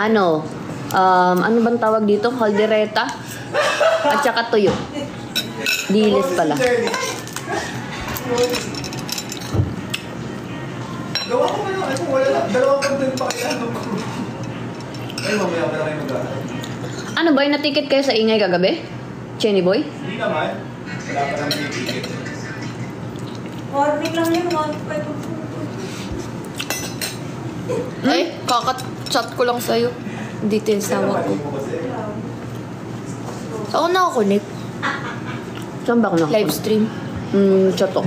ano, ano bang tawag dito? Caldereta? At saka tuyo. Dilis pala. Gawa ko na lang. Wala lang. Dalawang content pa kailangan ko. Ay, mamaya pa na kayo mag-aaral. Ano ba yung natiket kayo sa ingay kagabi? Chenny Boy? Hindi naman. Wala pa naman yung ticket. Warning lang yun. Ay, kakat-chat ko lang sa'yo. Details tawag ko. Saan ako nakakunik? Saan ba ako nakapag? Live stream. Chat ko.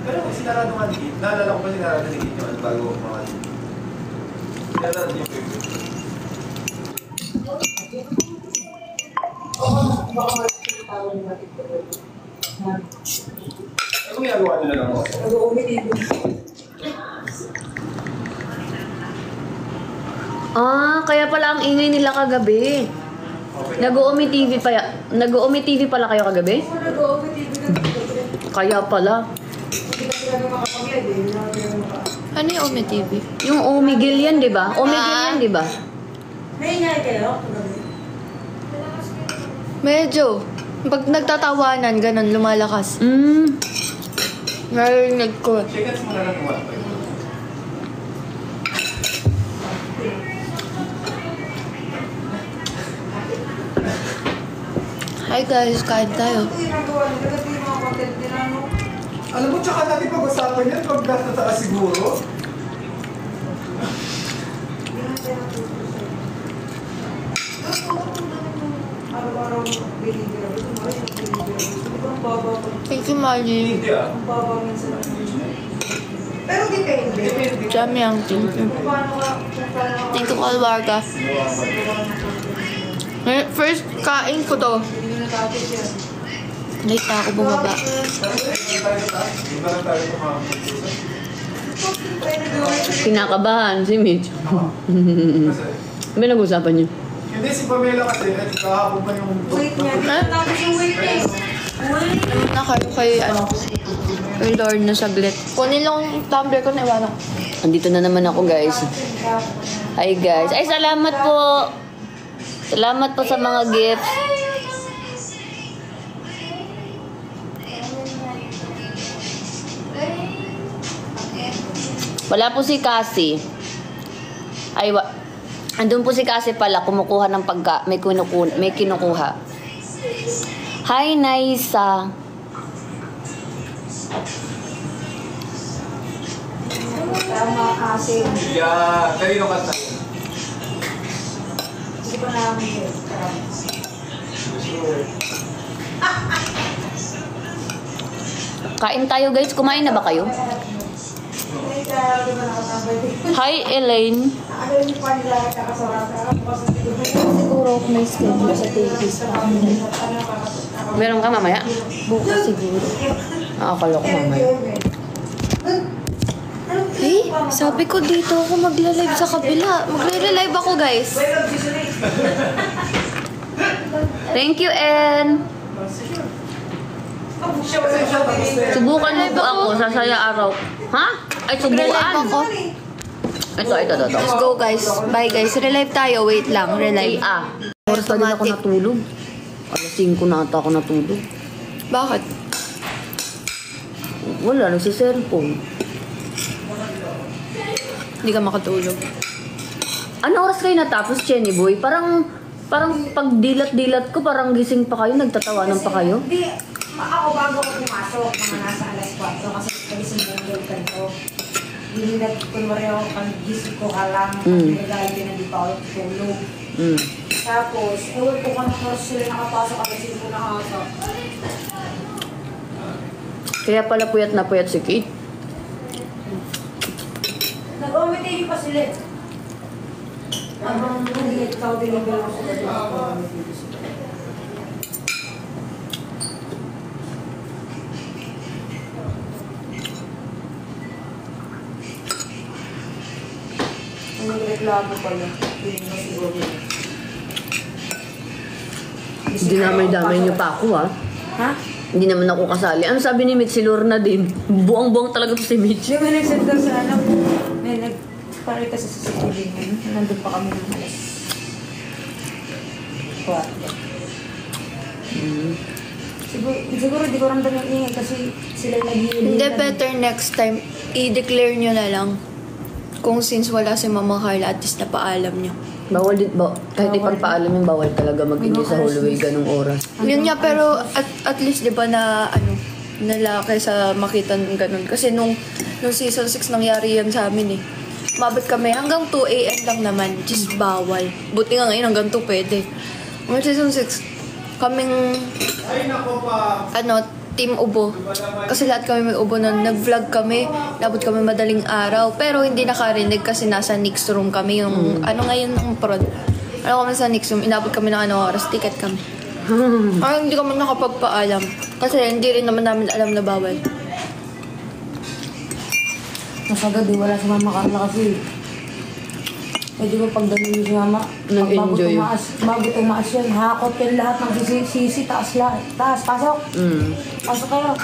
Pero kung sinarado nga ni Git, naalala ko pa sinarado ni Git yung ano bago mga sinarado yung favorite. Ano ginagawa nyo na lang ako? Kaya pala ang ingay nila kagabi. Nag-uumi TV pa Nag-uumi TV pala kayo kagabi? Kaya pala. Ano yung Ome TV? Yung Omigil yan, di ba? Omigil yan, di ba? May ingay kayo? Medyo. Pag nagtatawanan, ganun, lumalakas. Narinig ko. Check-ins mo na lang yung wifi. Hi guys, kain tayo. Alam mo, tsaka natin pag-usapan yan pag natataas siguro. Araw-araw Thank you, Margie. Hindi ah. pero di kayo hindi. Jam yang, thank you. Thank you, Kalwarga. First, kain ko to. Late na ako bumaba. Kinakabahan si Mitch. Ano ba nag-usapan niyo? Hindi, si Pamela kasi, kahapon pa yung... Wait nga. Tapos yung wait eh. Wait. Naman na kayo kay, kay Lord na saglit. Kunin lang yung tumbler ko, naiwanan ko. Andito na naman ako, guys. Hi, guys. Ay, salamat po. Salamat po sa mga gifts. Wala po si Cassie. Ay, andun po si Cassie pala, kumukuha ng may kinukuha. Hi, Naisa. Tama kasi. Yeah, kanino ka tayo? Hindi pa namin yun. Kain tayo, guys. Kumain na ba kayo? Hi, Elaine. Siguro ako may schedule sa therapist. Meron ka mamaya? Bukas siguro. Akala ko mamaya. Hey, sabi ko dito ako magla-live sa kabila. Magre-live ako, guys. Thank you, En. Subukan mo po ako sa saya araw. Ha? Ay, Magre-live subukan. ako. Ito. Let's go, guys. Bye, guys. Relive tayo. Wait lang. Relive. Oras pa din ako Automatic. natulog. Alas 5 na ata ako natulog. Bakit? Wala, nagsiselfone. Hindi ka makatulog. Ano oras kayo natapos, Chenny Boy? Parang pag dilat-dilat ko, parang gising pa kayo, nagtatawanan pa kayo. Hindi. Ako bago ako pumasok, mga nasa alas 4 kasi pagising mo yung ganito. Hindi nagkunwari ako pag gising ko ka lang, nagagalit din na di pa ako tulog. Tapos, ewan ko kung ano sila nakapasok at sila ko nakasa. Kaya pala puyat na puyat si Kate. Nag-omitay pa sila. Habang hindi ikaw deliver ako sa nag-omitay sila. Ang nagreklamo pala. Hindi mo siguro. Dinamay-damay niyo pa ako, ha? Ha? Hindi naman ako kasali. Ano sabi ni Mitch? Si Lorna din. Buang-buang talaga to si Mitch. Hindi, may nag-send daw sa alam. May nagparay kasi sa CCTV ngayon. Nandun pa kami ng alas 4. Siguro di ko ramdam yung ingay kasi sila nag-iili. Hindi, better next time, i-declare nyo na lang. Kung since wala si Mama Carla, at least napaalam nyo. Bawal din, kahit ipagpaalam yung bawal talaga mag-indi sa hallway ganung oras. Yun nga, pero at least di ba na nalaki sa makita ng ganun. Kasi nung season 6 nangyari yan sa amin eh. Mabot kami hanggang 2 AM lang naman, just bawal. Buti nga ngayon hanggang 2 pwede. Nung season 6, kaming Team Ubo. Kasi lahat kami may ubo nun. Nag-vlog kami. Nabot kami madaling araw. Pero hindi nakarinig kasi nasa Nix room kami. Yung ngayon ng prod. Kami sa Nix room. Inabot kami ng oras. Ticket kami. Hindi kami nakapagpaalam. Kasi hindi rin naman namin alam na bawal. Mas agad wala si Mama Carla kasi di ba pag ganun si Mama, nag-enjoy. Bago tumaas yan, hakot yan lahat ng sisi, taas, pasok. Pasok kayo.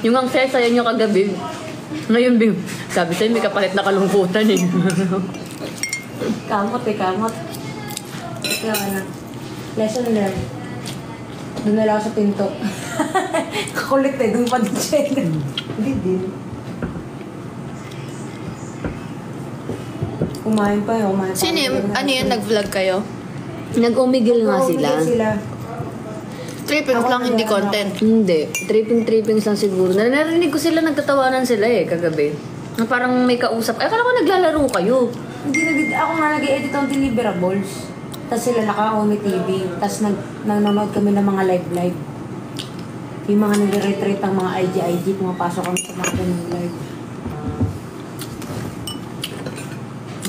Yung ang sesa, yan yung kagabi. Ngayon, Bim, sabi sa'yo, may kapalit na kalungkutan eh. Kamot. Kaya na. Lesson learned. Doon na lang ako sa pinto. Kakulit doon pa din siya. Hindi din. Kumain pa yun. Sino yun? Ano yun? Nag-vlog kayo? Nag-umigil nga sila. Tripping lang, hindi content. Hindi. Tripping lang siguro. Narinig ko sila, nagtatawanan sila kagabi. Na parang may kausap. Akala ko naglalaro kayo. Hindi, ako nga nag-edit ng deliverables. Tapos sila naka-Omi TV. Tapos nanonood kami ng mga live. Yung mga nag-retreat ang mga IG, pumapasok kami sa mga ganung live.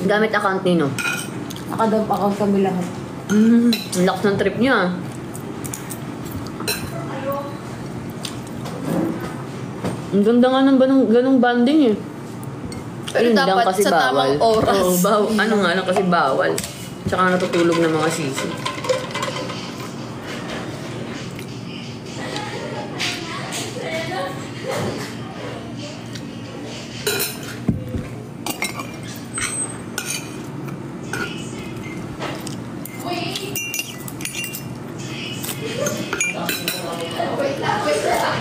Gamit account nino? Naka-dump account kami lahat. Ang lakas ng trip niya. Ang ganda nga ng ganong banding eh. Pero Ayun lang dapat kasi sa tamang bawal. oras. Oo, ano nga lang kasi bawal. Tsaka natutulog ng mga sisi.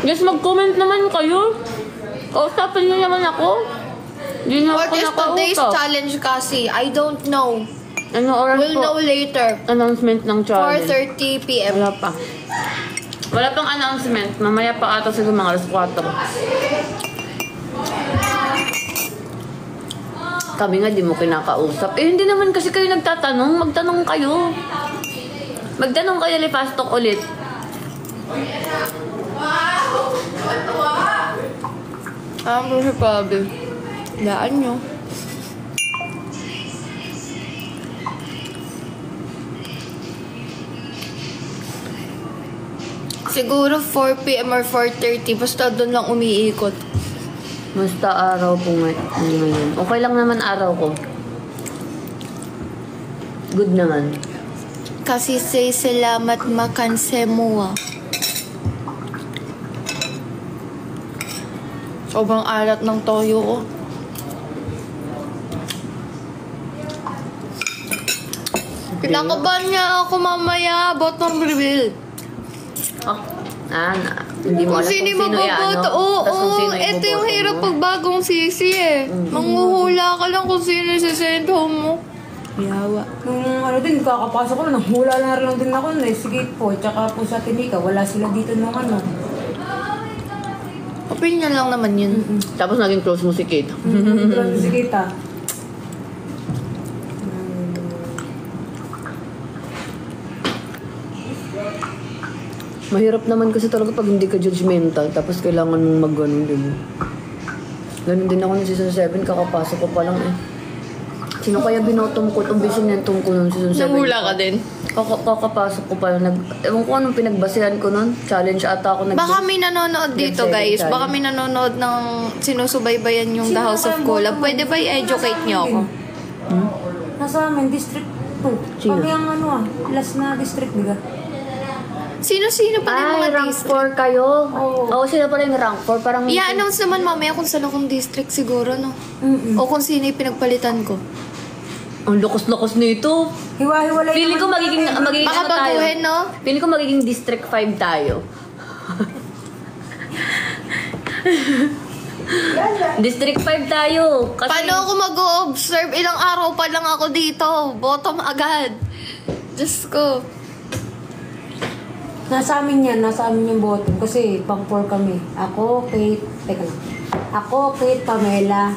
Guys, mag-comment naman kayo. Kausapin niyo naman ako. Hindi na What ako is today's nakausap. challenge kasi? I don't know. Ano oras We'll po? know later. Announcement ng challenge. 4:30 PM. Wala pa. Wala pang announcement. Mamaya pa ata siguro mga alas 4. Kami nga di mo kinakausap. Hindi naman kasi kayo nagtatanong. Magtanong kayo. Magtanong kayo, Lipastok ulit. Pero si Pabi. Daan nyo. Siguro 4 PM or 4:30. Basta doon lang umiikot. Basta araw po ngayon. Okay lang naman araw ko. Good naman. Kasi say salamat makan semua. Sobrang alat ng toyo ko. Kinakabahan niya ako mamaya. Bottom reveal. Hindi mo Kung alam sino yung kung sino maboboto. Oo, ito yung hirap pag bagong sisi eh. Manghuhula ka lang kung sino yung sisend home mo. Yawa. Nung din, kakapasok ko, nanghula na rin din ako sige po. Tsaka po sa Timika, wala sila dito nung Opinion lang naman yun. Tapos naging close mo si Kate. Si Kita. Mahirap naman kasi talaga pag hindi ka judgmental, tapos kailangan mong mag-ganun din. Ganun din ako ng season 7, kakapasok ko pa lang eh. Sino kaya binotom ko itong bisinentong ko nung season 7? Nahula ka din? Kakapasok ko pa lang. Ewan ko anong pinagbasihan ko nun. Challenge ata ako. Baka may nanonood dito guys. Baka may nanonood ng sinusubaybayan yung The House of Collab. Pwede ba i-educate niyo ako? Nasa amin, District 2. Sino? Kami ang last na district, diga? Sino-sino pa yung mga rank district? 4 kayo. Oo. Oo, sila pala yung rank 4. Parang I-announce naman mamaya kung saan akong district siguro, no? O kung sino yung pinagpalitan ko. ang lukos-lukos nito. Hiwa-hiwalay Feeling ko magiging Baka ano tayo. baguhin, no? Feeling ko magiging District 5 tayo. District 5 tayo. Kasi Paano ako mag-observe? Ilang araw pa lang ako dito. Bottom agad. Diyos ko. Nasa amin yan, nasa amin yung bottom. Kasi pang 4 kami. Ako, Kate, teka lang. Ako, Kate, Pamela.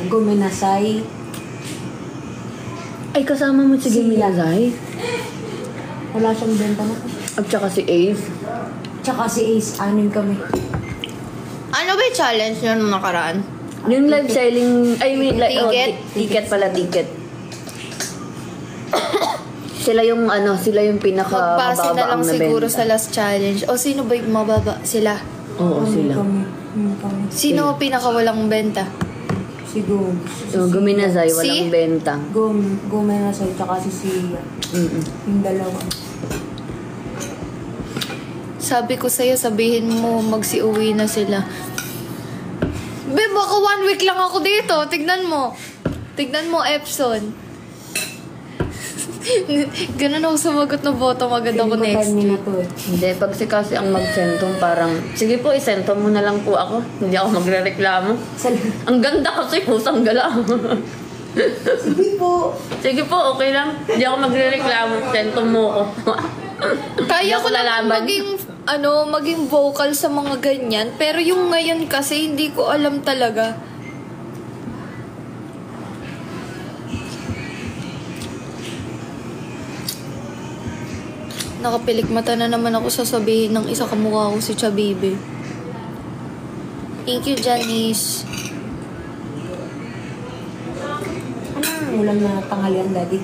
Guminasay. ay kasama mo si Gimi Sila. Lazay. Wala siyang benta na. At saka si Ace. Tsaka si Ace, 6 kami. Ano ba yung challenge nyo nung nakaraan? Yung live selling, I mean, like, Ticket? ticket pala, ticket. Sila yung pinaka Magbase na lang ang siguro nabenta. sa last challenge. O sino ba yung mababa? Sila. Oo, sila. Kami. Sino pinaka walang benta? Si Gom. So, Guminazay, Si? walang benta. Guminasay, tsaka si Sia. Mm-mm. Yung dalawa. Sabi ko sa'yo, sabihin mo magsiuwi na sila. Be, baka 1 week lang ako dito. Tignan mo. Tignan mo, Epson. Ganun ako sumagot na bottom agad ako Feeling ko next time niya na week. to eh. Hindi, pag si kasi ang mag-sentong parang, sige po, isentong mo na lang po ako. Hindi ako magre-reklamo. Ang ganda kasi, pusang gala. Sige po. Sige po, okay lang. Hindi ako magre-reklamo. Sentong mo ako. Kaya Hindi ko ako lang lalaban. maging vocal sa mga ganyan. Pero yung ngayon kasi, hindi ko alam talaga. Nakapilik mata na naman ako sasabihin ng isa kamukha ko si Chabibe. Thank you, Janice. Ano ang ulam na tanghalian, Daddy?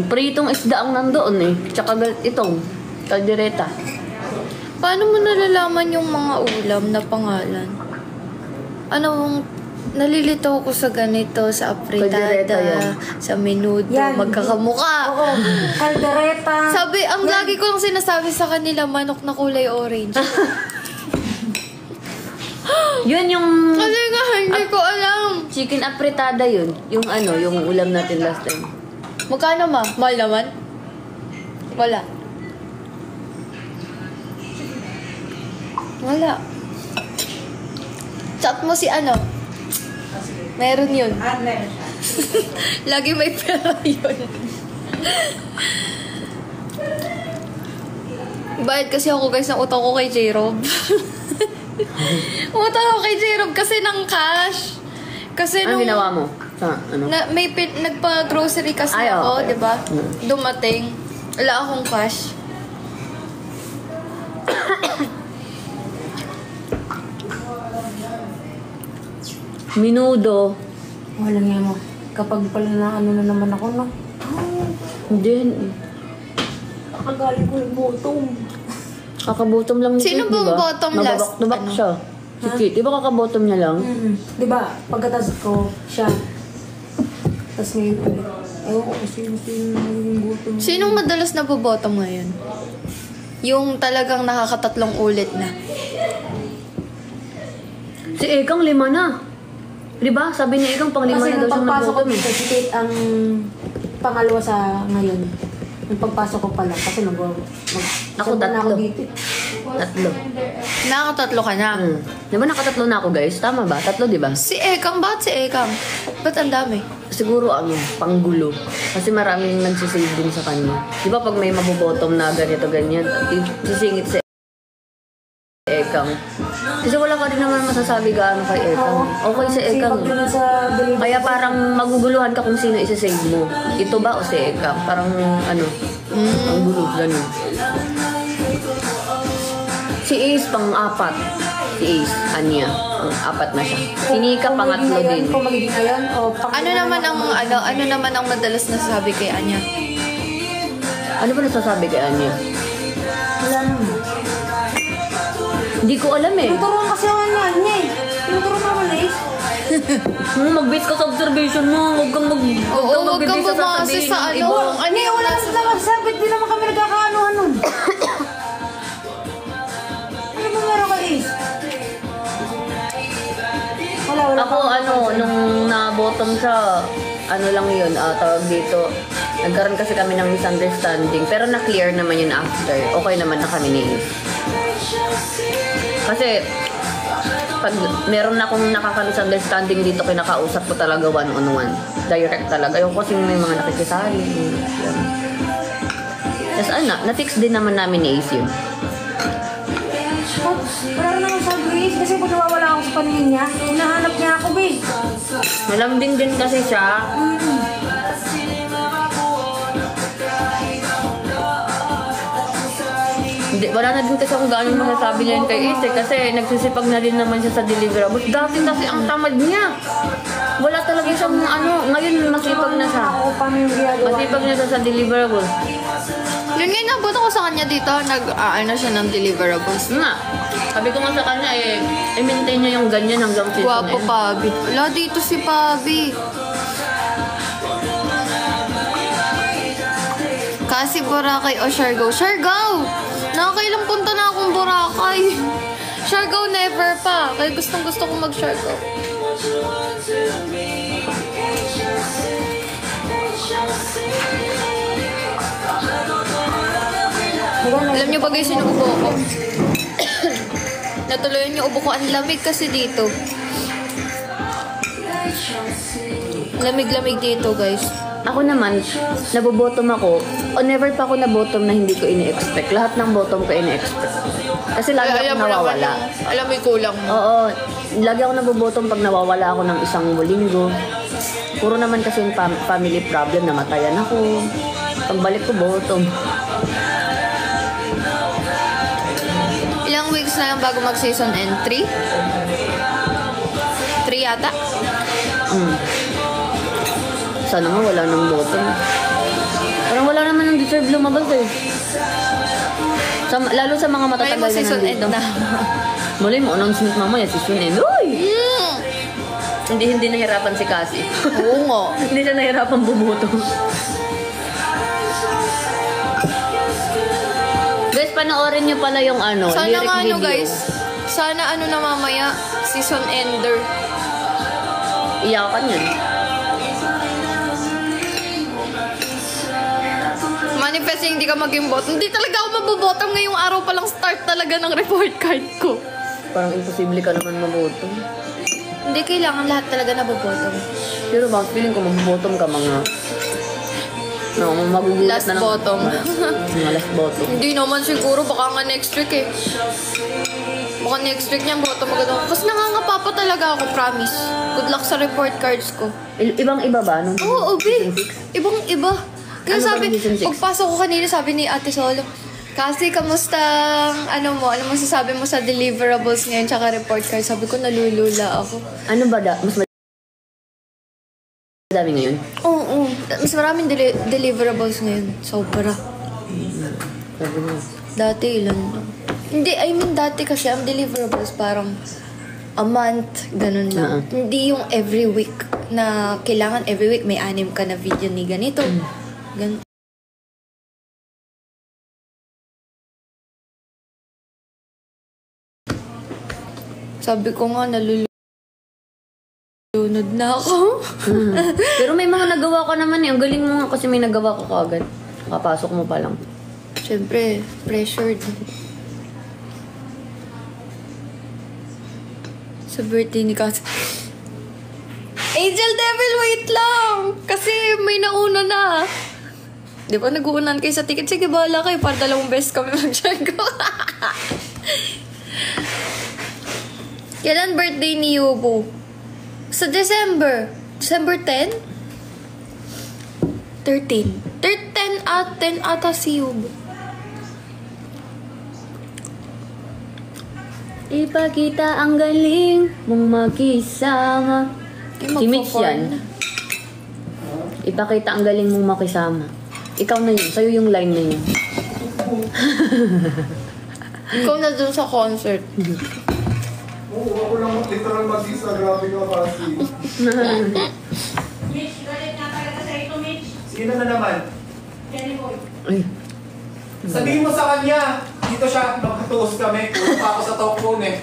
Pritong isda ang nandoon eh. Tsaka itong, kaldereta. Paano mo nalalaman yung mga ulam na pangalan? Nalilito ako sa ganito, sa Kaldereta apritada, yan. sa menudo, Yan. magkakamukha. Oo. Caldereta. Sabi, ang lagi ko lang sinasabi sa kanila, manok na kulay orange. Yun yung Kasi nga, hindi ko alam. chicken apretada yun. Yung yung ulam natin last time. Magkano ma? Mahal naman? Wala. Wala. Chat mo si Meron yun. Lagi may pera yun. Bayad kasi ako guys ng utang ko kay J-Rob. Utang ako kay J-Rob kasi ng cash. Kasi Ano nung... ginawa mo? Sa nagpa-grocery kasi Ay, ako, okay. di ba? Mm. Dumating. Wala akong cash. Minudo. Wala nga mo. Kapag pala na na naman ako, no? Hindi. Nakagaling ko yung bottom. Kakabotom lang ni Sino Kate, bang diba? bottom last? Mababak-tubak siya. Si Kate, di ba kakabotom niya lang? Di ba? Pagkatas ko, siya. Tapos ngayon ulit. Ewan ko kung sino yung bottom. Sinong madalas na bottom ngayon? Yung talagang nakakatatlong ulit na. Si Ekang 5 na. Di ba? Sabi ni Ekang pang 5 Kasi na daw nung siyang pagpasok ko nagbotom eh. dito, si Kate ang pangalawa sa ngayon. Nung pagpasok ko pala, kasi Ako isang buwan na ako tatlo. dito. Tatlo. Nakakatatlo ka na. Di ba nakatatlo na ako guys? Tama ba? Tatlo di ba? Si Ekang, bakit si Ekang? Ba't ang dami? Siguro panggulo. Kasi maraming nagsisave din sa kanya. Di ba pag may mabobotom na ganito ganyan, sisingit si Ekang. Kasi wala ka rin naman masasabi gaano kay Ekang. Okay si Ekang. Sipag na sa delivery. Kaya parang maguguluhan ka kung sino isa-save mo. Ito ba o si Ekang? Parang ang gulo, ganun. Si Ace pang-4. Si Ace, Anya. Pang-4 na siya. Si Nika Kung pang-3 magiging din. Kung magiging ayan, o Ano naman ang madalas nasabi kay Anya? Ano ba nasasabi kay Anya? Wala naman. Hindi ko alam eh. Tinuturuan kasi ako niya eh. Tinuturuan ako na eh. Mag-base ka sa observation mo. Huwag kang Oo, huwag kang magbibase bumase sasabihin sa ng ano. iba. Hindi, wala naman sabit. Di naman kami nagkakaano-ano. Ano ba meron ka, Ace? Wala. Ako, nung na-bottom siya, ano lang yun, tawag dito. Nagkaroon kasi kami ng misunderstanding. Pero na-clear naman yun after. Okay naman na kami ni Ace. Kasi, pag meron na akong nakaka-misunderstanding dito, kinakausap ko talaga one-on-one. Direct talaga. Yung kasi may mga nakikisali. Yan. Tapos na-fix din naman namin ni Ace yun. Wala rin naman sa Grace kasi pag nawawala ako sa paningin niya, hinahanap niya ako, babe. Malambing din kasi siya. Wala na din kasi akong gaano masasabi ngayon kay Ace kasi nagsisipag na din naman siya sa deliverables. Dati kasi ang tamad niya. Wala talaga siyang ngayon masipag na siya. Ako, paano yung ginagawa? Masipag na siya sa deliverables. Yun nga, nabot ako sa kanya dito. Nag-aano siya ng deliverables. Nga, sabi ko nga sa kanya i-maintain niya yung ganyan hanggang season Guwapo, end. Pabi. Wala dito si Pabi. Kasi Boracay o Siargao. Siargao! Nakakailang punta na akong Boracay. Siargao never pa. Kaya gustong gusto kong mag-Siargao. Alam niyo ba guys, yung ubo ko? Natuloyan yung ubo ko. Ang lamig kasi dito. Lamig-lamig dito guys. Ako naman, nabobottom ako. O never pa ako nabottom na hindi ko ini-expect. Lahat ng bottom ko ini-expect. Kasi lagi ako nawawala. Alam mo yung kulang mo. Oo, lagi ako nabobottom pag nawawala ako ng isang linggo. Puro naman kasi yung family problem, namatayan ako. Pagbalik ko, bottom. Ilang weeks na lang bago mag-season end? 3? 3 yata? Sana nga wala ng bottom. Parang wala naman ng deserve lumabas eh. Lalo sa mga Kaya matatagal mo na season end nandito. na. Muli mo, announcement mamaya, season end. Uy! Mm. Hindi nahirapan si Cassie. Oo nga. Hindi siya nahirapan bumuto. Guys, panoorin nyo pala yung Sana lyric nga video. guys. Sana na mamaya, season ender. Iyakan yun. Manifest hindi ka maging bot. Hindi talaga ako mabobottom ngayong araw pa lang start talaga ng report card ko. Parang imposible ka naman mabuto. Hindi kailangan lahat talaga nabobottom. Pero bakit feeling ko mabubutom ka mga... magugulat Last na lang. bottom. Mga last bottom. Hindi naman siguro, baka nga next week eh. Baka next week niya bottom agad ako. Kasi nangangapa pa talaga ako, promise. Good luck sa report cards ko. Ibang-iba ba? Nung Oo, season Obi. 6? Ibang-iba. Kaya Ano ba sabi, yung season six? pagpasok ko kanina, sabi ni Ate Solo, kasi kamusta, ano masasabi mo sa deliverables ngayon, tsaka report card? Sabi ko, nalulula ako. Ano ba mas madami ngayon? Oo, mas maraming deliverables ngayon. Sobra. Sabi mo. Dati ilan lang. Hindi, I mean dati kasi ang deliverables parang a month, ganun lang. Hindi yung every week na kailangan every week may 6 ka na video ni ganito. Ganun. Sabi ko nga, nalulunod na ako. Pero may mga nagawa ka naman eh. Ang galing mo nga kasi may nagawa ka kaagad. Kapasok mo pa lang. Siyempre, pressured. Sa birthday ni Kas. Angel Devil, wait lang! Kasi may nauna na. Di ba nag-uunan kayo sa ticket? Sige, bahala kayo. Para 2 beses kami mag-check ko. Kailan birthday ni Yubo? Sa December. December 10? 13. 10 ata si Yubo. Ipakita ang galing mong makisama. Si Mitch yan. Ipakita ang galing mong makisama. Ikaw na yun. Sa'yo yung line na yun. Ikaw na dun sa concert. Oo, ako lang literal mag-isa. Grabe ka kasi. Mitch, galit nga talaga sa ito, Mitch. Sino na naman? Jenny Boy. Ay. Sabihin mo sa kanya, dito siya, magkatuos kami. Kulang pa ako sa talk phone eh.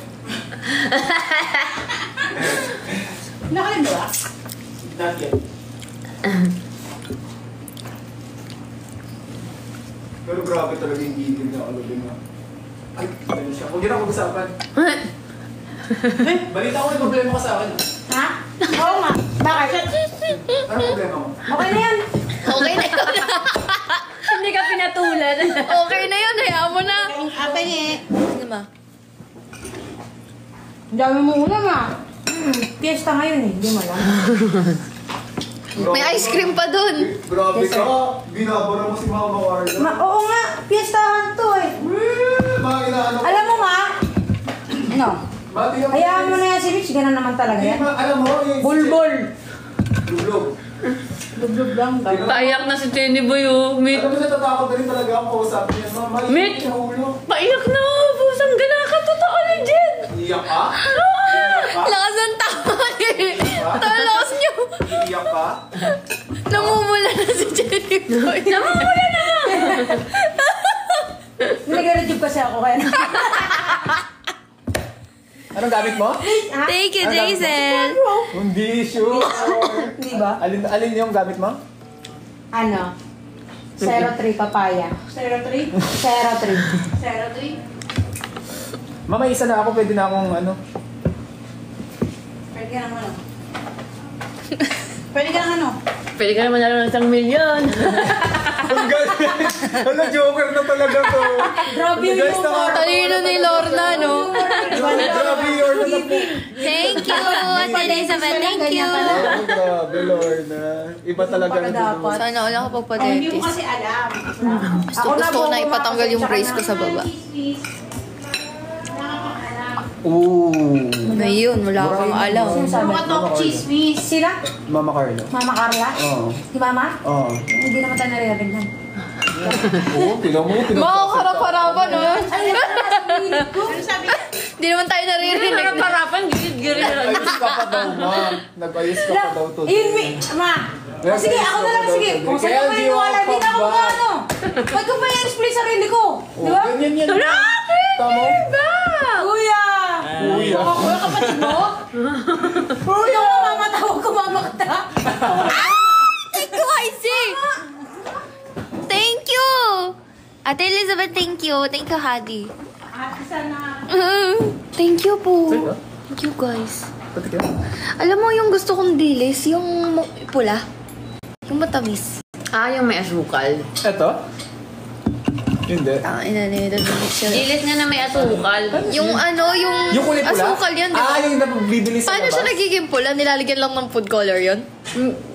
Nakalim ba? Not yet. Pero grabe talaga yung gigil niya. Ano din na. Ay, ano siya. Huwag yun ako mag-usapan. Balita ko may problema ka sa akin. Ha? Oo nga. Bakit? Ano problema mo? Okay na yan. Okay na yun. Hindi ka pinatulan. Okay na yun. Hayaan mo na. Apay eh. Ano ma? Ang dami mo ulam ah. Fiesta ngayon eh. Hindi mo alam. May ice cream pa dun. Grabe ka. Binabara mo si Mama Carla. Oo nga. Fiestahan to eh. Mga inaano ko. Alam mo ma? Ano? Mati ka. Hayaan mo na yan si Mitch. Ganun naman talaga yan. Alam mo, yung... Bulbul. Bulbul. Lublog lang. Ganun. Paiyak na si Jenny Boy, oh. Mit. Alam mo, natatakot na rin talaga ako kausapin niya. Mama, Mit. iyak yung ulo. Paiyak na, busang gana ka. Totoo ni Jen. Iyak ka? Iyak ka? Lakas ng tama eh. Talakas niyo. Iyak ka? Namumula na si Jenny Boy. Namumula na. Nag-rejuve kasi ako kaya. Anong gamit mo? Ha? Thank you, Jason. Hindi, sure. Hindi ba? Alin yung gamit mo? Ano? 03 papaya. 03? 03. 03? Mama, isa na ako. Pwede na akong ano. Pwede ka naman ano? Pwede ka naman ano? Pwede ka naman nalang ng 1 milyon. Ang galing! Ano, joker na talaga to. Grabe yung Guys, nakaka- Talino ni Lorna, no? Grabe, Lorna na po. Thank you, Ate Elizabeth. Thank you. Oh, grabe, Lorna. Iba talaga na dapat. Sana wala ka Oh, hindi mo pagpadentis. kasi alam. Gusto ko na ipatanggal yung brace ko sa baba. Ooh. Ngayon, wala kang alam. Mga talk chismis. Sila? Mama Carla. Mama Carla? Oo. Si Mama? Oo. Hindi naman tayo naririnig nun. Oo, tinan mo. Makakarap-harapan, no? Ay, nasa ko. Ano sabi niya? Hindi naman tayo naririnig. Harap-harapan, gilid-gilid. Nag-ayos ka pa daw, ma. Nag-ayos ka pa daw to. Yun, Ma. Oh, sige, ako na lang, sige. Kung saan ka maniniwala, di na ako kung ano. Ba't ko pa i-explain sarili ko? Di ba? Ganyan yan. Tama? Kuya! Kuya. Kuya kapatid mo? Kuya, mamatawag ko mamakta. Thank you, Isaac! Thank you! Ate Elizabeth, thank you. Thank you, Hadi. Ate, sana. Thank you po. Sa'yo? Thank you, guys. Pati ka? Alam mo yung gusto kong dilis, yung pula. Yung matamis. Ah, yung may asukal. Eto? Hindi. Ina nila. Gilid nga na may asukal. Yung ano, Yung kulay pula? asukal yan, di ba? Ah, yung nabibili sa Paano siya nagiging pula? Nilalagyan lang ng food color yun?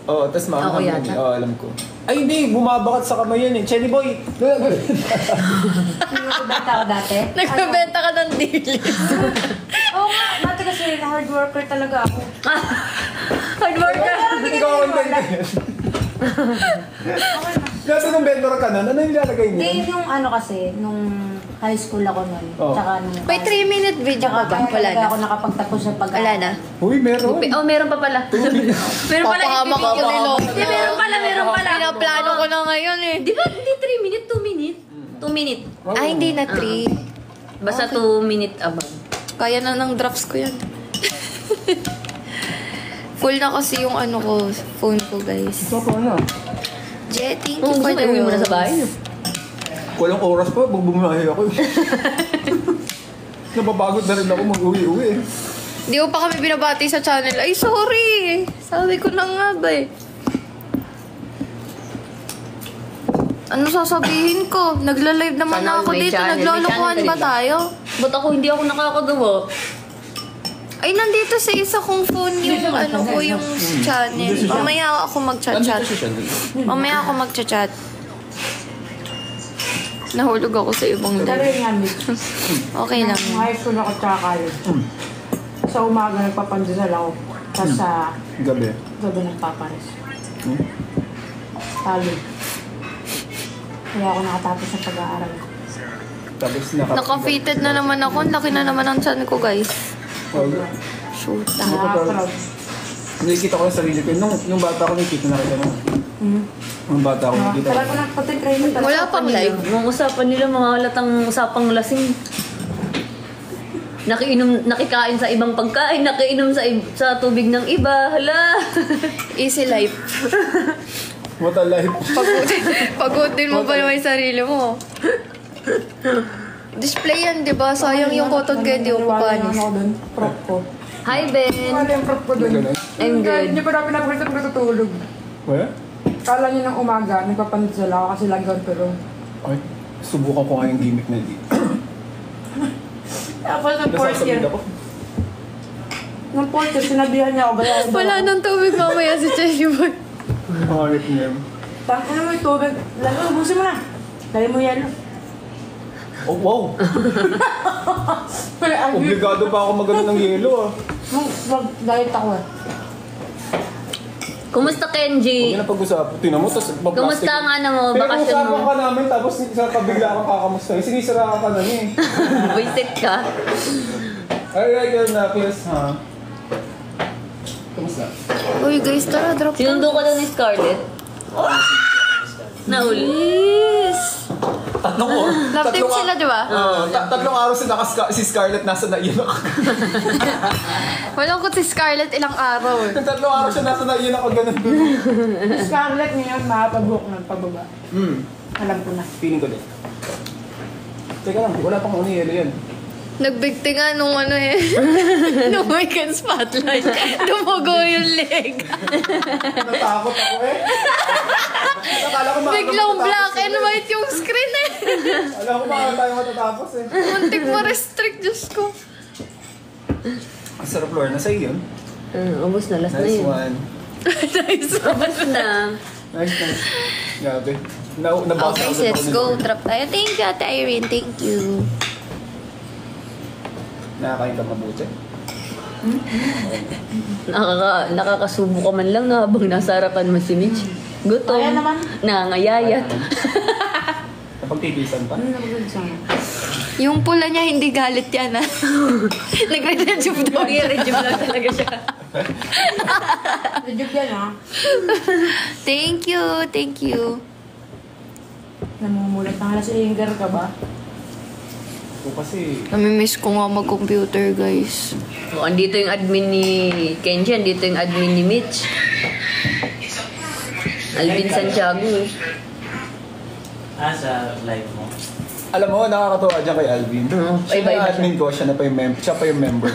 Oo, tas Ako maanghang yata. yun. Oo, alam ko. Ay, hindi. Bumabakat sa kamay yan eh. Chenny boy! Nagpapabenta ako dati. Nagbebenta ka ng dilis. Oo nga, dati kasi hard worker talaga ako. Hard worker. Hindi ko ako invented. Nasa nung vendor ka nun, ano yung nilalagay niyo? Hindi, yung ano kasi, nung high school ako nun. Oo. Tsaka nung... May 3-minute video Tsaka pa ba? kaya Wala talaga na. ako nakapagtapos sa pag Wala na. Uy, meron. Oh, meron pa pala. Meron pala. Papahamak ako ni Lord. Hindi, meron pala, meron pala. Pinaplano ko na ngayon eh. Di ba hindi 3 minute, 2 minute? 2 minute. Ah, hindi na 3. Basta 2 minute above. Kaya na ng drafts ko yan. Full na kasi yung ano ko, phone ko, guys. Ito pa na. Jet, thank Kung you gusto for the mo, uwi mo na sa rose. bahay. Walang oras pa, bubumahe ako. Napapagod na rin ako mag-uwi-uwi eh. Di ko pa kami binabati sa channel. Ay, sorry. Sabi ko na nga ba eh. Ano sasabihin ko? Nagla-live naman Channel, ako may dito. channel. May Naglolokohan channel ba ka rin ba? tayo? Ba't ako hindi ako nakakagawa? Ay, nandito sa isa kong phone yung ano ko, yung channel. Mamaya ako mag-chat-chat. Mamaya ako mag-chat-chat. Nahulog ako sa ibang Pero live. yun nga, Mitch. Okay lang. Nung high school ako tsaka college. Sa umaga nagpapandasal ako. Tapos sa Gabi. gabi nagpapares. Talo. Kaya ako nakatapos sa pag-aaral ko. Tapos Naka-fitted na naman ako. Ang laki na naman ang chan ko, guys. Shoota. Proud. Nakikita ko yung sarili ko. Nung bata ko nakikita na kita nung. Nung bata ko nakikita. Talaga na, pati training talaga. Wala pang live. Mga usapan nila, mga halatang usapang lasing. Nakikain sa ibang pagkain, nakiinom sa tubig ng iba. Hala! Easy life. What a life. Pagutin mo pa naman yung sarili mo. Display yan, di ba? Sayang yung cotton candy o papanis. Ako dun, prop ko. Hi, Ben! Ano yung prop ko dun? I'm good. Hindi pa namin napakita pag natutulog. Wala? Kala niyo ng umaga, nagpapanit sila ako kasi lagi ako pero... Ay, subukan ko nga yung gimmick na di. Tapos ng fourth year. Nasasabit ako. Nung fourth year, sinabihan niya ako, bayaran daw Wala ako. nang tubig mamaya si Cherry Boy. Pangalit niya. Ano mo yung tubig? Lalo, ubusin mo na. Dali mo yelo. Oh, wow! Obligado pa ako magano ng yelo ah. Mag-diet ako eh. Kumusta, Huwag Kenji? na pag-usap. Tinan mo, tapos magplastic. Kumusta ang ano mo, bakasyon Pero mo? usapan ka namin, tapos isa ka bigla kang kakamusta. Sinisira ka na niya eh. Visit ka? Alright, girl na, Piers, ha? Kumusta? Uy guys, tara, drop Sinundo ka daw ni Scarlett? Nauli. Please! Tatlong oras. Love team sila, di ba? Tatlong araw si Scarlett nasa naiyan ako. Walang ko si Scarlett ilang araw eh. Tatlong araw siya nasa naiyan ako ganun. Scarlett ngayon, makapag-book ng pababa. Alam ko na. Feeling ko din. Teka lang, wala pang uniyelo yan. Nagbigti nga nung ano eh. Nung weekend spotlight. Dumugo yung leg. Natakot ako eh. Akala ko Biglang black and white yung screen eh. Alam ko baka tayo matatapos eh. Muntik ma-restrict, Diyos ko. Ang sarap, Lord. Nasa iyo yun. Ubus na, last na Nice yun. one. Nice. Ubus na. Nice. Grabe. Nabasa Okay, let's go. Trap tayo. Thank you, Ate Irene. Thank you. Nakakain ka mabuti. Nakakasubo ka man lang na habang nasa harapan mo si Mitch. Gutom. Kaya naman. Nangangayayat. Napagtitisan pa. Ano na ba sana? Yung pula niya, hindi galit yan, ha? Nagre-rejuve daw. Nag-rejuve lang talaga siya. Rejuve yan ha. Thank you, thank you. Namumulat na halos anger ka ba? O kasi... Namimiss ko nga mag-computer, guys. O, andito yung admin ni Kenji, andito yung admin ni Mitch. Alvin Santiago eh. Sa live mo? Alam mo, nakakatuwa dyan kay Alvin. Siya iba-iba na admin ko, siya pa yung member.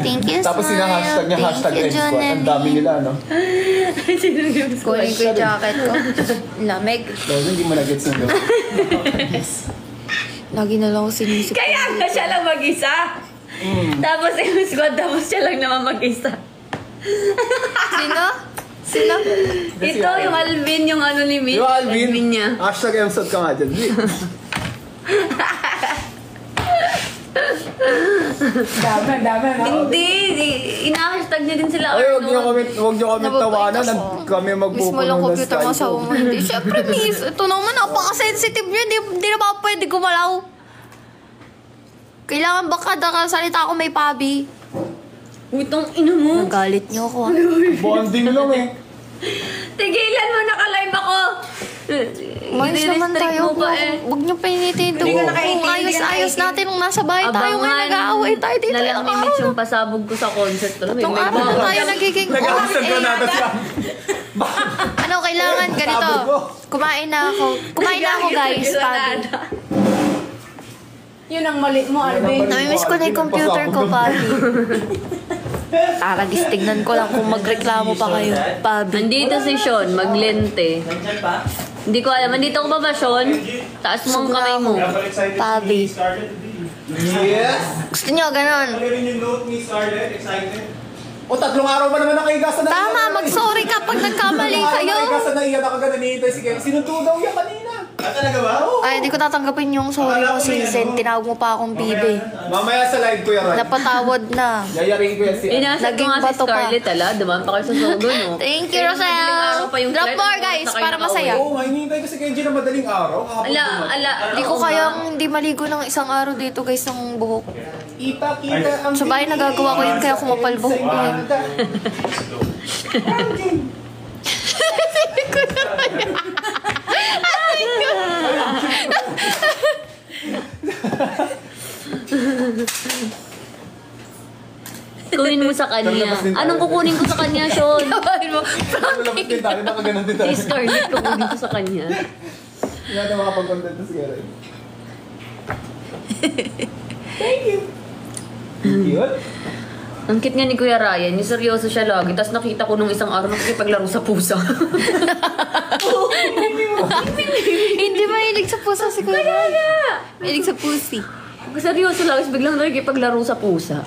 Thank you, Tapos sina-hashtag niya, hashtag Thank you, Red Squad. Ang John dami nila, no? Kunin ko yung jacket ko. Lamig. Dahil hindi mo na-gets ng gawin. Lagi na lang ako sinisip. Kaya nga siya lang mag-isa. Tapos yung squad, tapos siya lang naman mag-isa. Sino? Sino? Ito yung Alvin, yung ano ni Mitch. Yung Alvin, Admin niya. hashtag MSOT ka nga dyan. Dami na. Hindi, ina-hashtag niya din sila. Ay, huwag niyo kami tawanan. Kami Miss mo magpupuno lang ng computer mo Skype. sa mo. Hindi. Siyempre, miss. Ito naman, napaka-sensitive niya. Hindi na ba pwede gumalaw? Kailangan ba kada salita ako may pabi? Utong ina mo. Nagalit niyo ako. Bonding lang eh. Tigilan mo, naka-live ako. Umayos naman I-restrict tayo. mo pa eh. Huwag niyo painitin. Hindi ka nakaintindi, Ayos natin nung nasa bahay tayo. Ngayon nag-aaway tayo dito. na lang ni Mitch yung pasabog ko sa concert. Tatlong araw na tayo nagiging Nag-hashtag ka natin siya. Ano, kailangan ganito. Sabi ko. Kumain na ako. Kumain na ako, guys. Pabi. Yun ang mali mo, Alvin. Namimiss ko na yung computer ko, Pabi. Taragis, tignan ko lang kung magreklamo pa kayo. Pabi. Nandito si Sean, maglente. Nandyan pa? Hindi ko alam. Nandito ko ba ba, Sean? Taas mo ang kamay mo. Pabi. Yes! Gusto nyo, ganon. rin yung note ni Scarlett, excited. O, 3 araw pa naman nakahiga sa naiyan. Tama, mag-sorry ka pag nagkamali kayo. Nakahiga sa naiyan, nakaganda nihintay si Ken. Sinundo daw yan kanina. Talaga ba? Oo. Ay, hindi ko tatanggapin yung sorry ko, Sinsen. Tinawag mo pa akong bibi. Mamaya sa live ko yan. Napatawad na. Yayaring ko yan si... Inasat ko Naging nga si bato pa. Scarlett, ala. Dumaan pa kayo sa sogo, no? Thank you, Eh, Rosel. madaling araw pa yung Drop flight. more, guys, Na kayo para nakauwi. masaya. Oo, hinihintay ko si Kenji na madaling araw. Kahapon Ala, dumating. ala. Hindi ko kayang hindi maligo ng isang araw dito, guys, ng buhok. Ipakita ang Sa bahay nagagawa ko yun, kaya kumapal buhok ko yun. Kunin mo sa kanya. Anong kukunin ko sa kanya, Sean? Sabahin mo, Malapit din tayo, nakaganon din tayo. Si Scarlett, kukunin ko sa kanya. Hindi natin makapag-content na sigara. Cute? Ang cute nga ni Kuya Ryan, yung seryoso siya lagi. Tapos nakita ko nung isang araw nakikipaglaro sa pusa. Hindi mahilig sa pusa si Kuya. Mahilig sa pusi. Seryoso lang, tapos biglang nakikipaglaro sa pusa.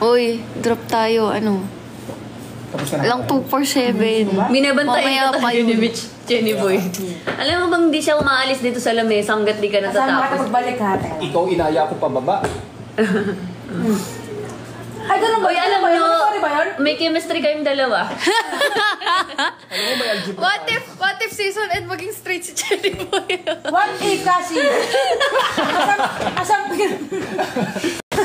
Uy, drop tayo, ano? Tapos na. Lang 2 for 7. Binabantay Mamaya ka pa tayo ni yun. Mitch, Jenny Boy. Alam mo bang di siya umaalis dito sa lamesa hanggat di ka Saan ka natatapos? magbalik ha? Ikaw inaya ko pababa. Ay, ganun ba? Uy, alam Ano ba yun? nyo, Sorry ba yun? may chemistry kayong dalawa. Alam mo ba algebra? What if season end maging straight si Cherry Boy? What if kasi? Asam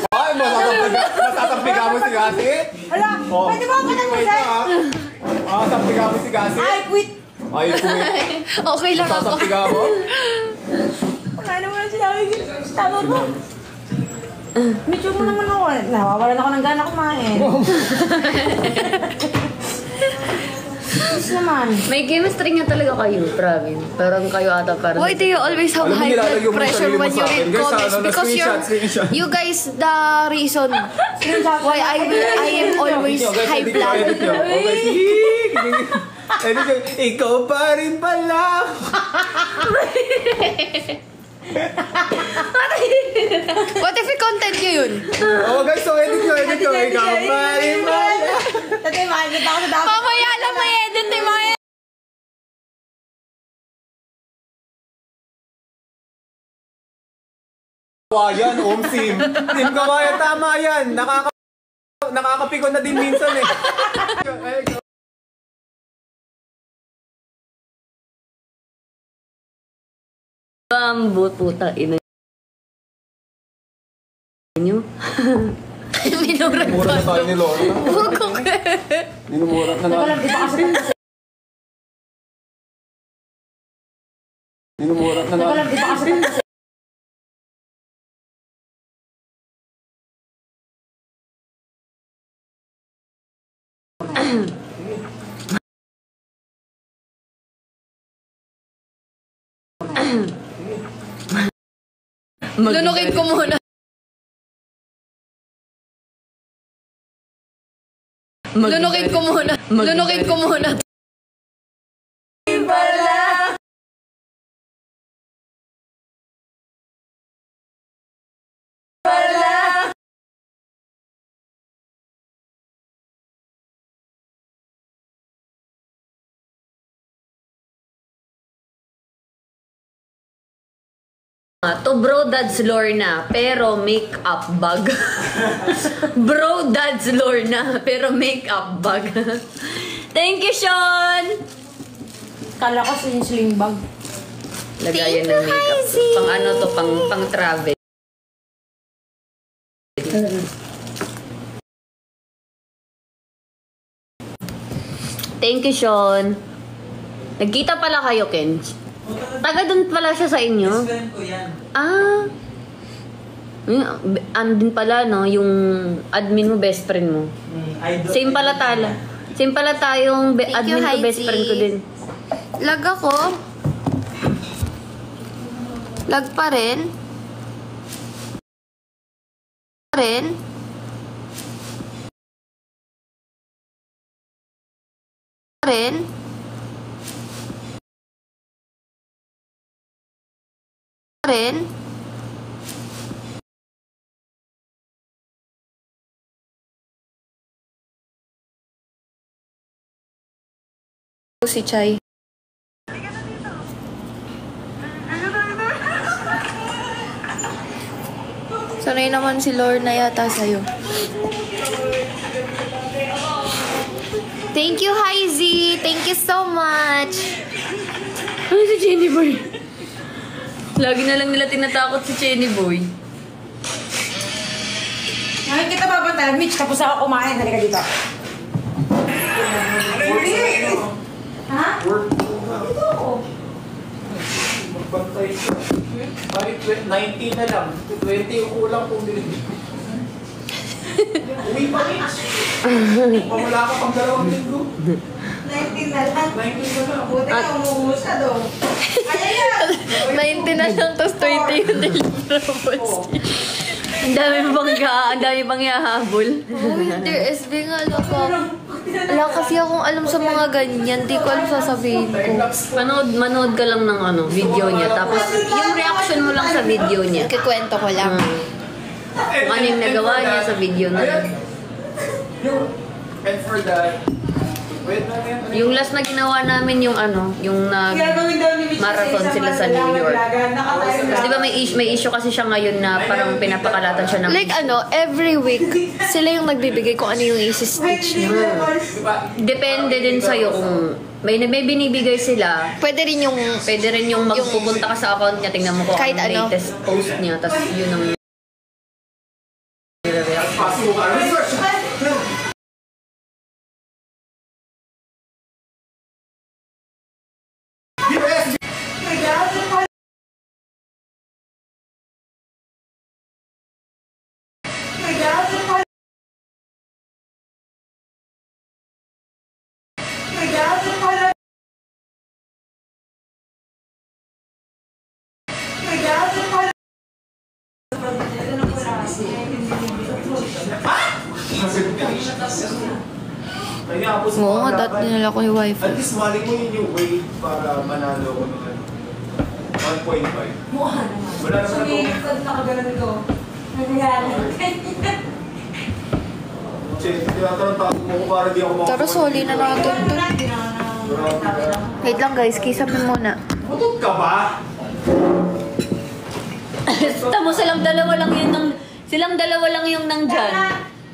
Ay, masasampi ka mo si Gasi? Ala, Oh. pwede ba ako nang Wait isa? lang, ah. Masasampi ka mo si Gasi? I quit. Ay, kuwit. Okay lang ako. Masasampi ka mo? Wala naman ang sinabi ko. Tama mo. Medyo mo naman ako. Nawawalan ako ng gana kumain. Yes naman. May chemistry nga talaga kayo, promise. Parang kayo ata parang... Why do you always have Alam mo, high nilalagay blood mo yung pressure sarili mo when sa you akin. read Guys, comments? ano, Because screenshot. you guys the reason why I am always Edit nyo, guys, high edit nyo, blood. edit nyo. Okay, edit nyo. Ikaw pa rin pala. What if i-content nyo yun? Oh, guys, so edit nyo. Ikaw pa rin pala. Tatay, makikita ako sa dapat. Mamaya lang may edit eh, mga Kawayan, Sim. Team Kawayan, tama yan. Nakakapikon na din minsan eh. Bambot, puta, ina nyo. minura Mura na tayo ni Lorna. Minumura na Teka nga. lang, di ba kasi Minumura na Teka nga. lang, di ba kasi Lunukin ko muna. Lunukin ko muna. Lunukin ko muna. To bro dad's Lorna, pero make-up bag. Bro dad's Lorna, pero make-up bag. Thank you, Sean! Kala ko sa yung sling bag. Lagayan ng makeup. Pang ano to, pang travel. Thank you, Sean. Nagkita pala kayo, Ken. Taga doon pala siya sa inyo? Best friend ko yan. Ah. Andun pala, no? Yung admin mo, best friend mo. Idol. Same pala tala. Same pala tayong Thank you, admin ko, best Heidi. friend ko din. Lag ako. Lag pa rin. Rin. Rin. Rin. Si Chai. Sanay naman si Lorna yata sa'yo. Thank you, Heidi. Thank you so much. Ano si Jennifer? Lagi na lang nila tinatakot si Chenny Boy. Ngayon kita babantayan, Mitch, tapos ako kumain. Halika dito. Ha? Work. Dito ako. Magbantay siya. Balik 19 na lang. 20 yung kulang kung binigyan. Uwi pa, Mitch. Pamula ka pang 2 linggo. 19 na lang. 19 na lang. Buti ka umuubos na doon. Kaya yan. 19 na lang, tapos 20 yung deliverables. Ang dami bang ihahabol. Oh, hindi. SB nga lang ako. Wala kasi akong alam sa mga ganyan. Di ko alam sasabihin ko. Manood ka lang ng video niya. Tapos, yung reaction mo lang sa video niya. Kikwento ko lang. Kung ano yung nagawa niya sa video na yun. And for that, wait na yan. Yung last na ginawa namin yung yung marathon sila sa New York. Tapos di ba may issue kasi siya ngayon na parang pinapakalatan siya ng... Like every week, sila yung nagbibigay kung ano yung isi-stitch niya. Depende din sa'yo kung may binibigay sila. Pwede rin yung Magpupunta ka sa account niya, tingnan mo kung kahit anong ano. latest post niya. Tapos yun ang... Pasok ka. Research! Oo nga, dati nila ko yung wifi. At least mali mo yun yung way para manalo ko ng 1.5. Mukha naman. Wala naman ako. Sumikot na kagalan ko. Nangyari. Tinatanong mo ko para di ako makakuha. Pero soli na natin to. Wait lang guys, kisapin muna. Butog ka ba? Tamo, silang dalawa lang yung nandyan.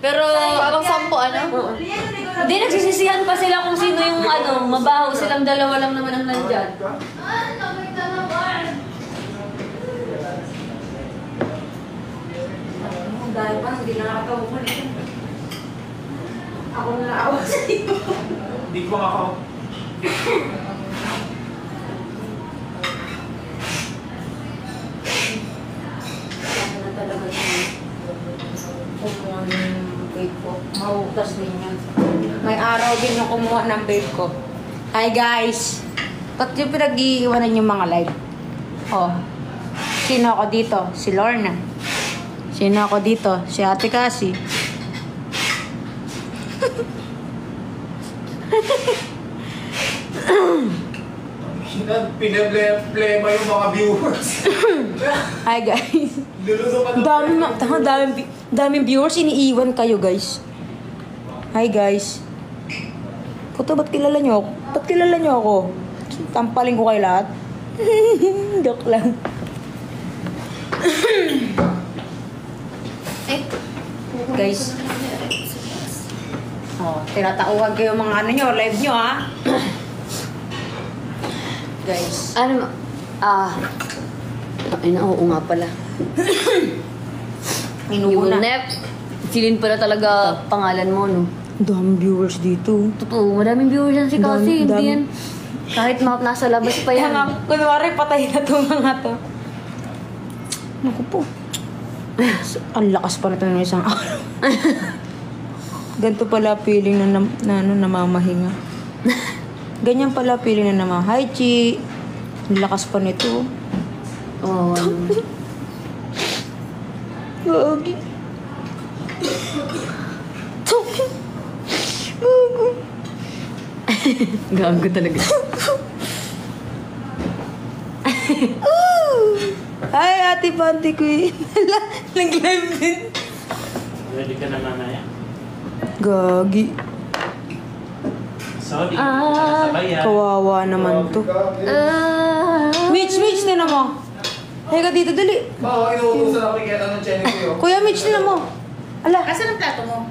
Pero... Parang 10 ano? Hindi, nagsisisihan pa sila kung sino yung mabaho. Silang dalawa lang naman ang nandyan. Dahil pa, hindi nakakatawa ko na. Ako na naawa sa iyo. Hindi ko ako. Ako na talaga siya. Kumuha ng vape ko. Marutas din yan. May araw din yung kumuha ng vape ko. Hi guys! Ba't yung pinag-iiwanan yung mga live? Oh. Sino ako dito? Si Lorna. Sino ako dito? Si Ate Cassie. Pinablema yung mga viewers. Hi guys. Luluso pa Daming viewers, iniiwan kayo guys. Hi guys. Puto, ba't kilala nyo ako? Ba't kilala nyo ako? Tampaling ko kayo lahat. Joke lang. Guys. Oh, tinatauhan kayo mga ano nyo, live nyo ha. Guys. Oo nga pala. Inuuna. Silin pala talaga pangalan mo, no? Daming viewers dito. Totoo, madaming viewers yan si Cassie. Hindi yan. Kahit nasa labas pa yan. Kunwari, patay na itong mga to. Naku po. Ang lakas pa nito ng isang araw. Ganito pala feeling na namamahinga. Ganyan pala feeling na namamahinga. Hi, Chi. Ang lakas pa nito. Oo. Gagi. Gago talaga. Hi, Ate Panty Queen. Nag-live din. Ready ka na nanaya? Gagi. Sorry, nasabay yan. Kawawa naman to. Mitch, tinan mo. Hey ka dito, dali. Oo, inuutosan ako ni Keta ng channel ko yun. Kuya Mitch, tinan mo. Ala, Asan ang plato mo?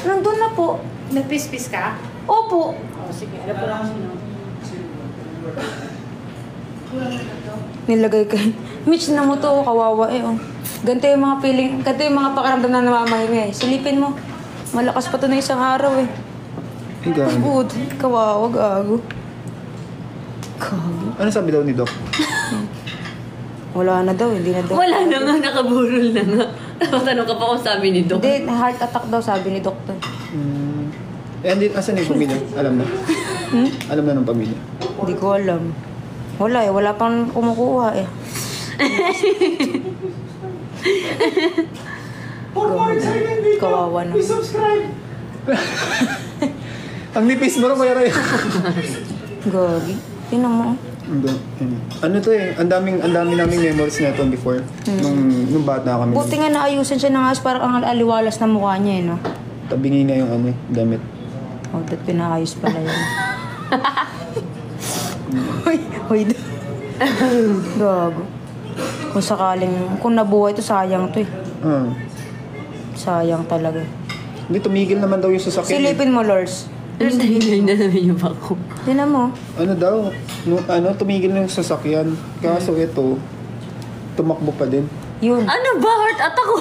nandun na po. Nagpis-pis ka? Opo. Oh, sige. Alam ko lang sino. Nilagay kay Mitch na mo to, kawawa eh. Oh. Ganito yung mga feeling, ganito yung mga pakiramdam na namamahinga eh. Silipin mo. Malakas pa to na isang araw eh. Ay, gaano. Good. Kawawa, gago. Gago. Ano sabi daw ni Doc? Wala na daw, hindi na daw. Wala na nga, nakaburol na nga. Tanong ka pa kung sabi ni Doc. Hindi, heart attack daw sabi ni doktor. Asan yung pamilya? Alam na? Alam na ng pamilya? Hindi ko alam. Wala eh, wala pang kumukuha eh. Kawawa na. subscribe! Ang nipis mo rin, Kuya Ray. Gagi. Tingnan mo. Ano to eh, ang dami naming memories na ito before. Nung bata kami. Buti nga naayusan siya ng ayos, parang ang aliwalas na mukha niya eh, no? Tabingi nga yung ano, damit. Oh, dat pinaayos pala yun. Hoy. Gago. Kung sakaling, kung nabuhay to, sayang to eh. Sayang talaga. Hindi, tumigil naman daw yung sasakyan. Silipin mo, Lors. Hinay na namin yung bako. Tingnan mo. Ano daw, tumigil na yung sasakyan. Kaso ito, tumakbo pa din. Yun. Ano ba? Heart attack ko?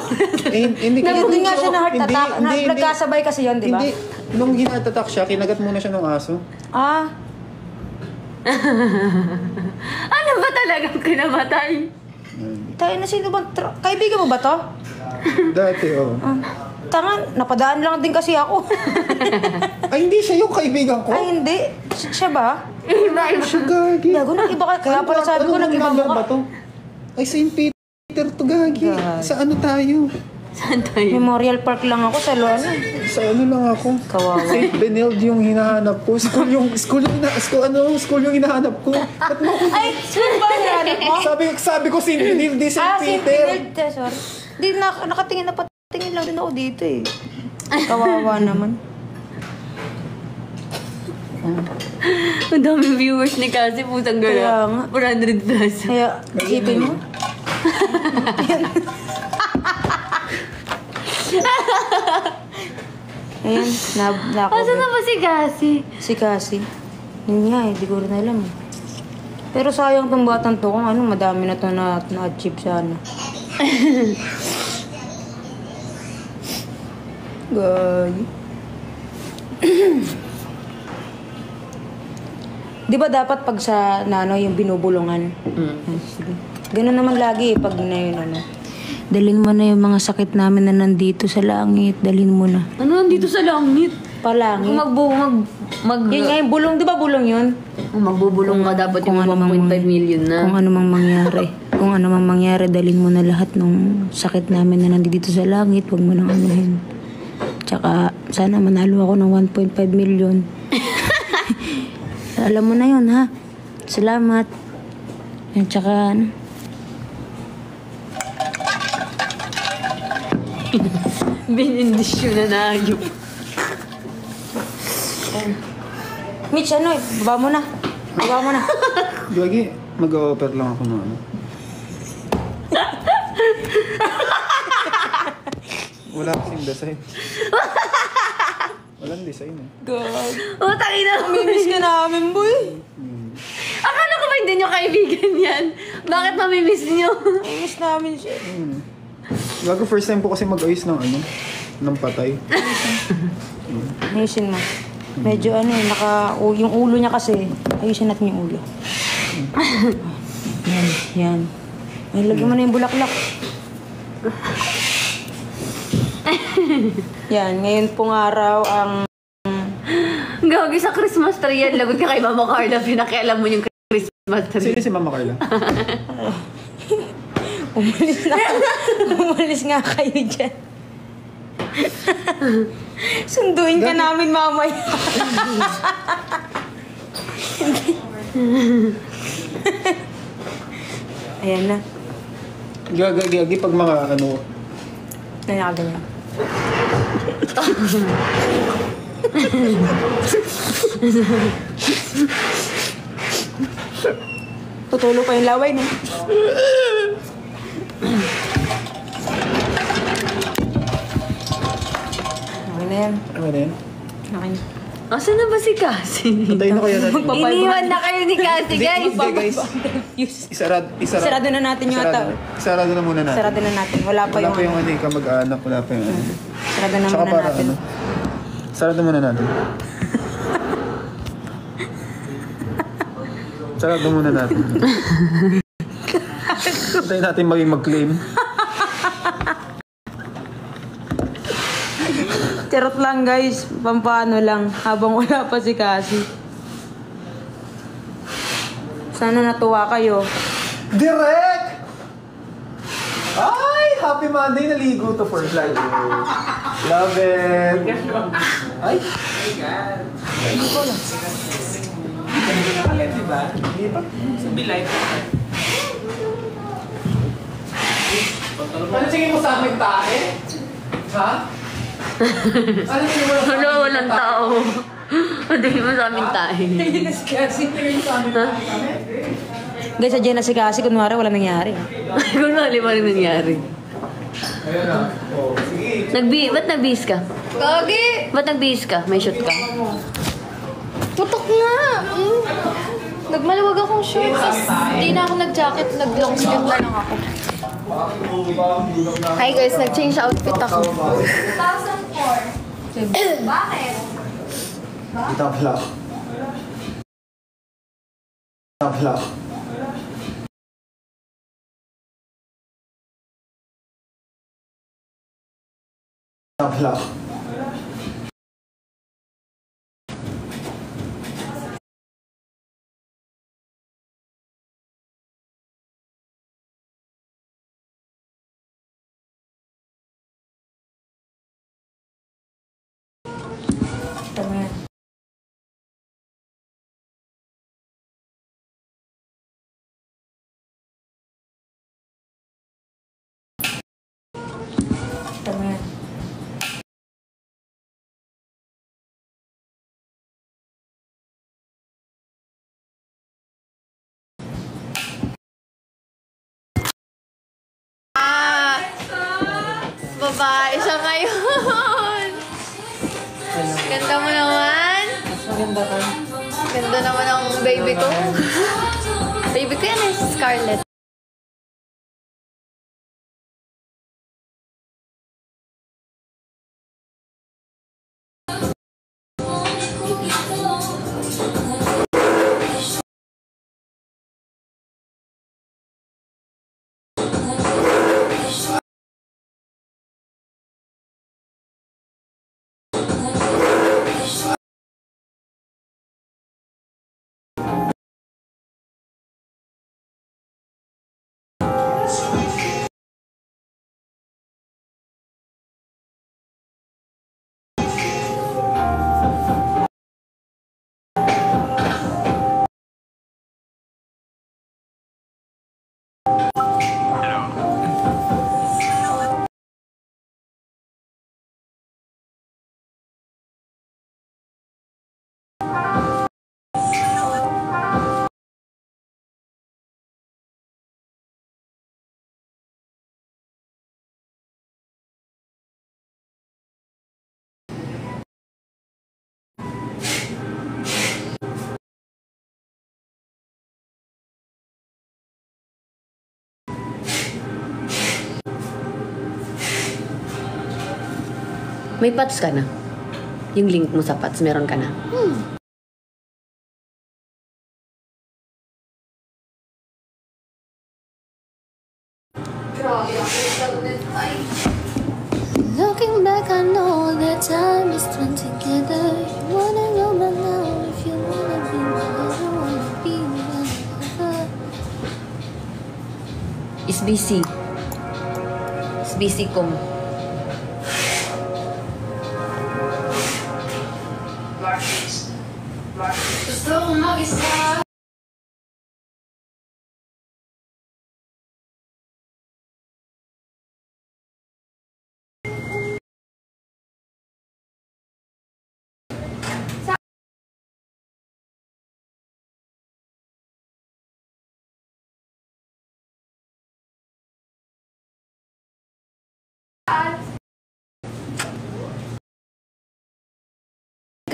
Hindi Nabuti nga siya na heart Hindi, attack. hindi. Nagkasabay kasi yun, di ba? Hindi, nung hinatatak siya, kinagat muna siya ng aso. Ah, Ano ba talagang kinamatay? tayo na sino bang... Kaibigan mo ba to? Dati, Ah, tanga, napadaan lang din kasi ako. Ay, hindi siya yung kaibigan ko. Ay, hindi. Siya ba? Siya, gagi. Gago, nag-iba ka. Kaya pala sabi ko, nag-iba mo ba ka. to? Ay, St. Peter to, gagi. Gagi. Sa ano tayo? Saan tayo? Memorial Park lang ako sa Luano. Sa ano lang ako? Kawawa. St. Benilde yung hinahanap ko. School yung hinahanap ko. Ba't mo ako- Ay, saan ba hinahanap mo? Sabi ko St. Benilde, St. Ah, St. Peter. Benilde. Sorry. Di, nakatingin na patingin lang din ako dito eh. Kawawa naman. Ang daming viewers ni Cassie, putang Kaya nga. gala. 400 plus. Kaya, isipin mo. Ayan, Asan na ba si Cassie? Si Cassie. Yun nga eh, di ko rin alam eh. Pero sayang tong batang to kung ano, madami na to na-achieve sa ano. Gay. Di ba dapat pag sa nano yung binubulungan? Ay, sige. Ganun naman lagi eh, pag na yun ano. Dalhin mo na yung mga sakit namin na nandito sa langit. Dalhin mo na. Ano nandito sa langit? Palangit. Yun nga yung bulong, di ba bulong yun? Magbubulong ka dapat yung 1.5 million na. Kung ano mang mangyari. Kung ano mang mangyari, dalhin mo na lahat ng sakit namin na nandito sa langit. Huwag mo nang anuhin. Tsaka, sana manalo ako ng 1.5 million. Alam mo na yun, ha? Salamat. At tsaka, ano? Binindisyo na naayop. Mitch, ano eh? Baba mo na. Baba mo na. Gagi, mag-o-offer lang ako ng ano. Wala kasing design. Walang design eh. God. Oh, tangina. Mamimiss ka namin, boy. Akala ko ba hindi nyo kaibigan yan? Bakit mamimiss nyo? Mamimiss namin siya. Gago, first time ko kasi mag-ayos ng ano, ng patay. Ayusin mo. Medyo ano eh, yung ulo niya kasi. Ayusin natin yung ulo. Yan. Ay, lagyan mo na yung bulaklak. Yan, ngayon pong araw ang... Gagi sa Christmas tree yan. Lagot ka kay Mama Carla. Pinakialam mo yung Christmas tree. Sino si Mama Carla? Umalis nga kayo dyan. Sunduin ka namin mamaya. Ayan na. Gagi, pag mga ano, Nanakaganyan. Tutulo pa yung laway na. Okay na yan. ano na yan? Okay na. Asan na ba si Cassie? Antayin na kaya natin. Iniwan na kayo ni Cassie, guys. Hindi, guys. Isarado na natin yung Isarado na muna natin. Sarado na natin. Wala pa Wala yung pa yung ano, kamag-anak. Wala pa yung ano. Sarado na Tsaka muna para natin. ano. Sarado muna natin. Sarado muna natin. Antayin natin maging mag-claim. Charot lang guys, pampano lang, habang wala pa si Cassie. Sana natuwa kayo. Direct! Ay! Happy Monday! Naligo to for vlog. Love it! Ay! Ano sige mo sa amin tae? Ha? Ano sige mo Wala, walang tao. Hindi mo sa amin tayo. Guys, sadya na si Cassie, kunwari wala nangyari. Kung wala pa rin nangyari. Ayun na. Oh, sige. Ba't nagbihis ka? Gagi! Ba't nagbihis ka? May shoot ka? Putok nga! Nagmaluwag akong shoes. Hindi na ako nag-jacket, nag-long sleeve na lang ako. Hi guys, nag-change outfit ako. 2004. Bakit? Kita vlog. Kita vlog. Kita vlog. Tama yan. Tama yan. Babae siya ngayon. Ganda mo naman. Maganda ka. Ganda naman ang baby ko. Baby ko yan eh, si Scarlett. May pats ka na? Yung link mo sa pats, meron ka na? Looking back, I know that time is spent together. You wanna know my now if you wanna be my lover, wanna be my lover. SBC. SBC com. Gusto kong mag-isa.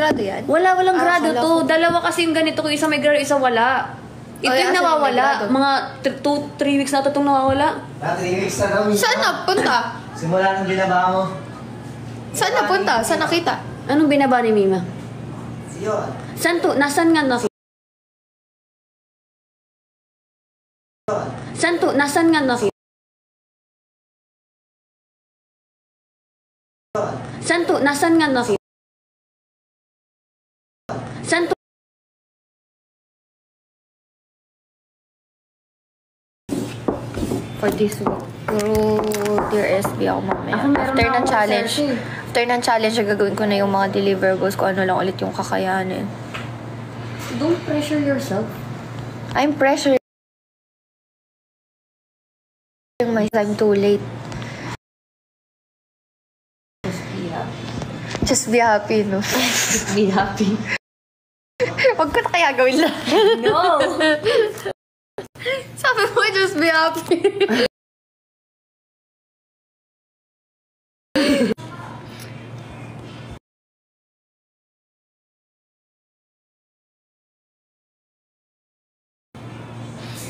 grado yan? Walang grado akala to. ko. Dalawa kasi yung ganito ko. Isa may grado, isa wala. Ito Ay, yung asan yung may nawawala. grado? Mga 2-3 weeks na ito itong nawawala. Dati 3 weeks na daw. Saan napunta? Simula nung binaba mo. Saan napunta? Saan nakita? Anong binaba ni Mima? Yun. Saan to? Nasaan nga nakita? Saan to? Nasaan nga nakita? Saan to? Nasaan nga nakita? Saan to? For this week. Puro Dear SB ako mamaya. Ako meron After na ng akong challenge. selfie. After ng challenge, gagawin ko na yung mga deliverables ko. Ano lang ulit yung kakayanin. Don't pressure yourself. I'm pressured. I'm too late. Just be happy, no? Just be happy. Huwag ko na kaya gawin lang. No! Sabi mo, just be happy.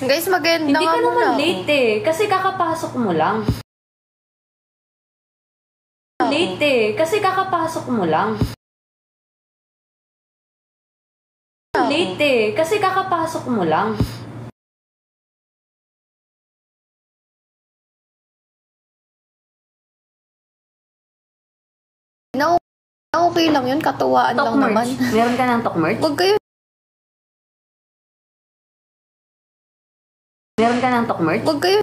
Guys, maganda Hindi nga ka muna naman ako. late eh. Kasi kakapasok mo lang. Late eh. Kasi kakapasok mo lang. Late eh. Kasi kakapasok mo lang. Na okay lang yun, katuwaan Talk lang naman. merch. Meron ka ng talk merch? Huwag kayo. Meron ka ng talk merch? Huwag kayo.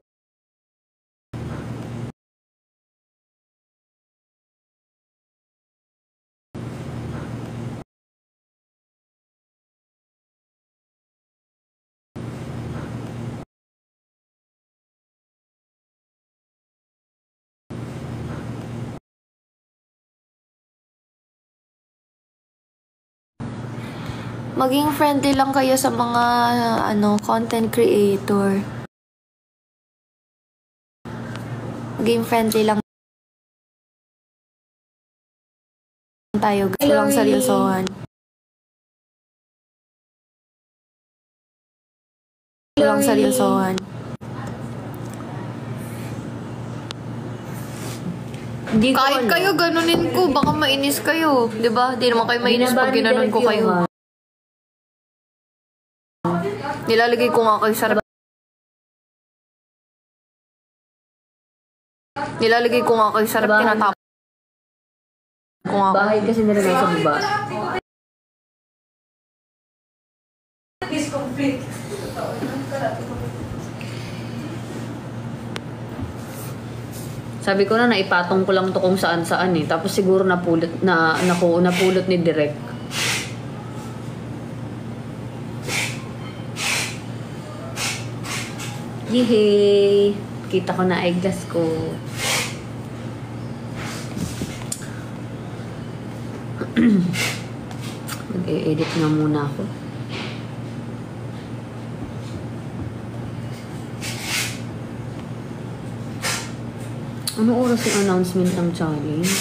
Maging friendly lang kayo sa mga content creator. Maging friendly lang tayo. Gusto lang seryosohan. Gusto lang seryosohan. Hindi ko Kahit alam. kayo, ganunin ko. Baka mainis kayo. Diba? Di naman kayo mainis pag Binabali ginanon ko direct kayo. yung, Nilalagay ko nga kayo sa Nilalagay ko nga kayo sa rep, Bahay. tinatapon ko nga kayo. bahay kasi nilagay sa baba. Is complete. Sabi ko na naipatong ko lang to kung saan-saan eh. Tapos siguro napulot ni Direk. Yehey! Kita ko na eyeglass ko. Mag-e-edit nga muna ako. Ano oras yung announcement ng challenge?